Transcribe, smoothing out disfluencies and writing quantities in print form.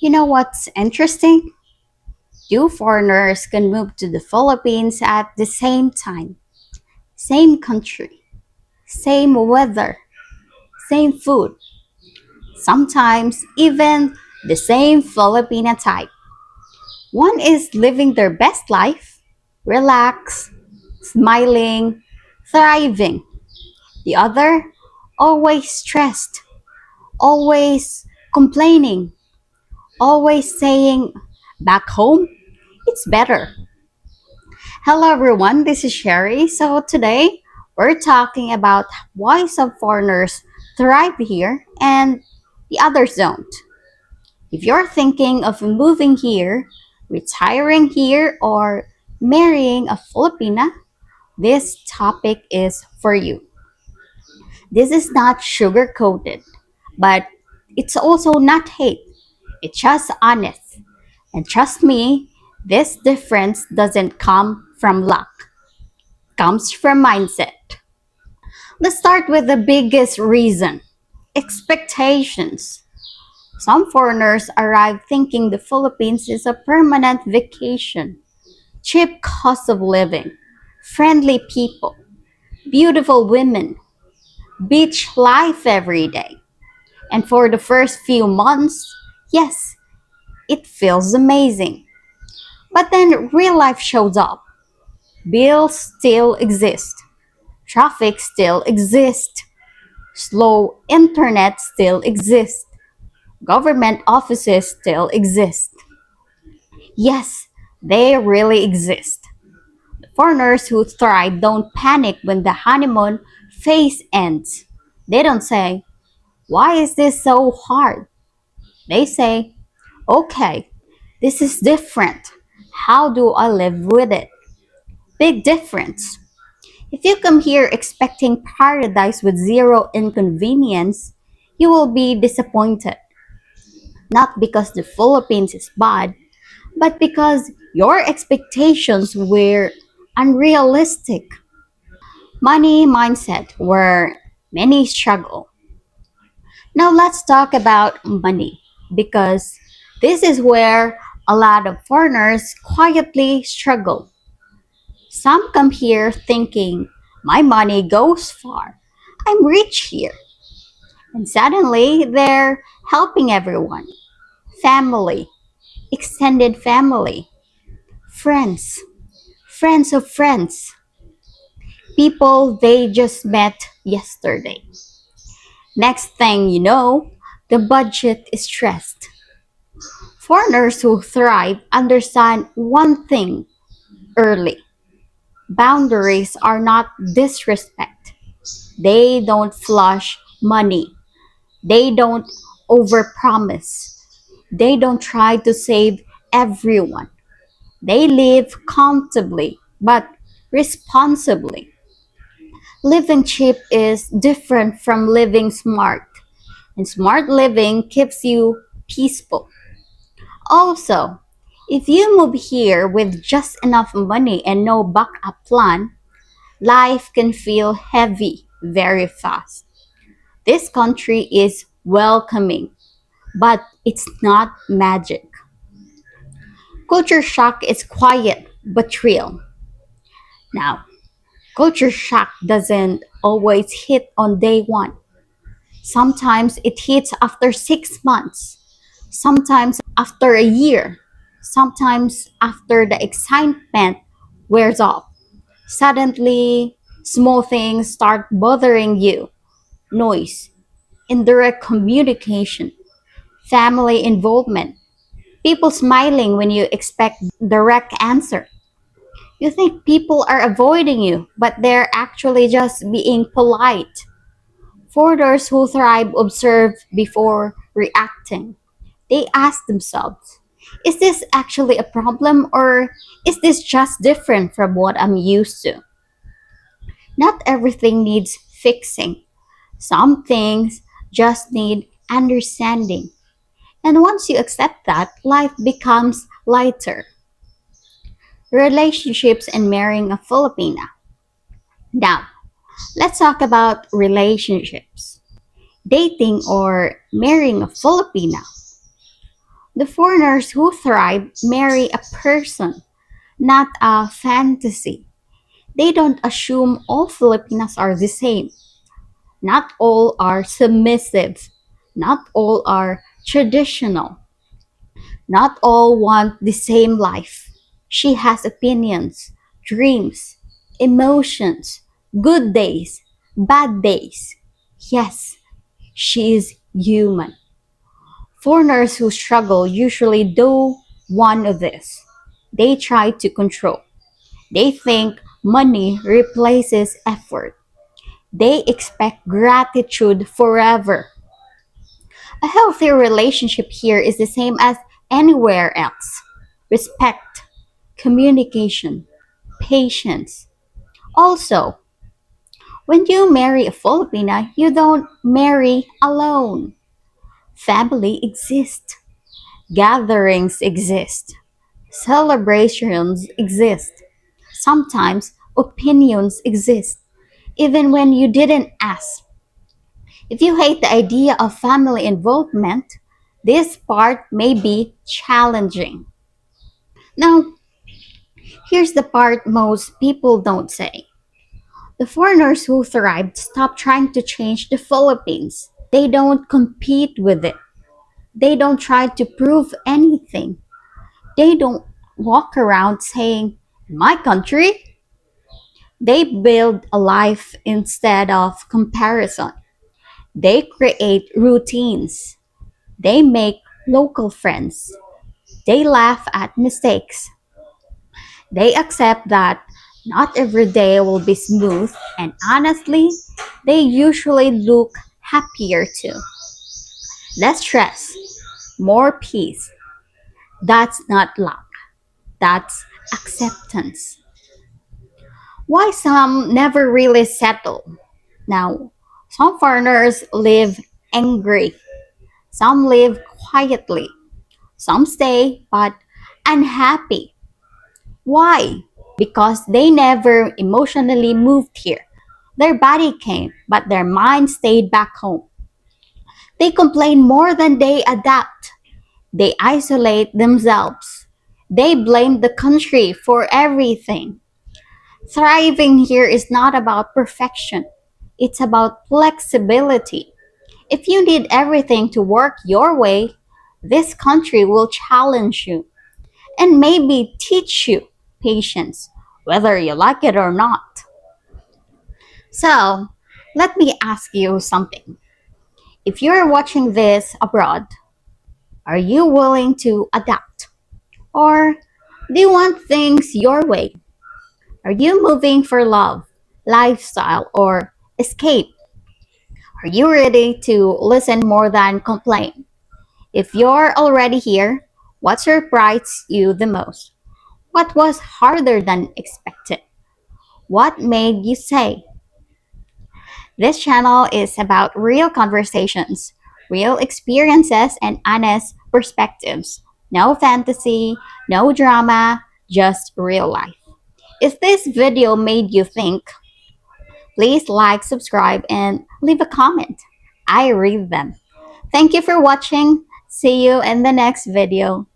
You know what's interesting? Two foreigners can move to the Philippines at the same time, same country, same weather, same food, sometimes even the same Filipina type. One is living their best life, relaxed, smiling, thriving. The other, always stressed, always complaining, always saying, back home, it's better. Hello everyone, this is Sherry. So today we're talking about why some foreigners thrive here and the others don't. If you're thinking of moving here, retiring here, or marrying a Filipina, this topic is for you. This is not sugar coated, but it's also not hate. It's just honest. And trust me, this difference doesn't come from luck, it comes from mindset. Let's start with the biggest reason: expectations. Some foreigners arrive thinking the Philippines is a permanent vacation, cheap cost of living, friendly people, beautiful women, beach life every day. And for the first few months, yes, it feels amazing. But then real life shows up. Bills still exist. Traffic still exists. Slow internet still exists. Government offices still exist. Yes, they really exist. Foreigners who thrive don't panic when the honeymoon phase ends. They don't say, why is this so hard? They say, okay, this is different. How do I live with it? Big difference. If you come here expecting paradise with zero inconvenience, you will be disappointed. Not because the Philippines is bad, but because your expectations were unrealistic. Money mindset where many struggle. Now let's talk about money because this is where a lot of foreigners quietly struggle. Some come here thinking, my money goes far. I'm rich here. And suddenly they're helping everyone: family, extended family, friends, friends of friends, people they just met yesterday. Next thing you know, the budget is stressed. Foreigners who thrive understand one thing early: boundaries are not disrespect. They don't flush money. They don't overpromise. They don't try to save everyone. They live comfortably but responsibly. Living cheap is different from living smart, and smart living keeps you peaceful. Also, if you move here with just enough money and no backup plan, life can feel heavy very fast. This country is welcoming, but it's not magic. Culture shock is quiet but real. Now, culture shock doesn't always hit on day one. Sometimes it hits after 6 months, sometimes after a year, sometimes after the excitement wears off. Suddenly, small things start bothering you: noise, indirect communication, family involvement, people smiling when you expect direct answer. You think people are avoiding you, but they're actually just being polite. Foreigners who thrive observe before reacting. They ask themselves, is this actually a problem or is this just different from what I'm used to? Not everything needs fixing. Some things just need understanding. And once you accept that, life becomes lighter. Relationships and marrying a Filipina. Now, let's talk about relationships. Dating or marrying a Filipina. The foreigners who thrive marry a person, not a fantasy. They don't assume all Filipinas are the same. Not all are submissive. Not all are traditional. Not all want the same life. She has opinions, dreams, emotions, good days, bad days. Yes, she is human. Foreigners who struggle usually do one of this. They try to control. They think money replaces effort. They expect gratitude forever. A healthy relationship here is the same as anywhere else: respect, communication, patience. Also, when you marry a Filipina, you don't marry alone. Family exists, gatherings exist, celebrations exist. Sometimes opinions exist, even when you didn't ask. If you hate the idea of family involvement, this part may be challenging. Now, here's the part most people don't say. The foreigners who thrived stop trying to change the Philippines. They don't compete with it. They don't try to prove anything. They don't walk around saying, "My country." They build a life instead of comparison. They create routines. They make local friends. They laugh at mistakes. They accept that not every day will be smooth, and honestly, they usually look happier too. Less stress, more peace. That's not luck, that's acceptance. Why some never really settle? Now, some foreigners live angry, some live quietly, some stay but unhappy. Why? Because they never emotionally moved here. Their body came, but their mind stayed back home. They complain more than they adapt. They isolate themselves. They blame the country for everything. Thriving here is not about perfection, it's about flexibility. If you need everything to work your way, this country will challenge you and maybe teach you patience, whether you like it or not. So, let me ask you something. If you're watching this abroad, are you willing to adapt? Or do you want things your way? Are you moving for love, lifestyle, or escape? Are you ready to listen more than complain? If you're already here, what surprised you the most? What was harder than expected? What made you say, "This channel is about real conversations, real experiences, and honest perspectives. No fantasy, no drama, just real life." If this video made you think, please like, subscribe, and leave a comment. I read them. Thank you for watching. See you in the next video.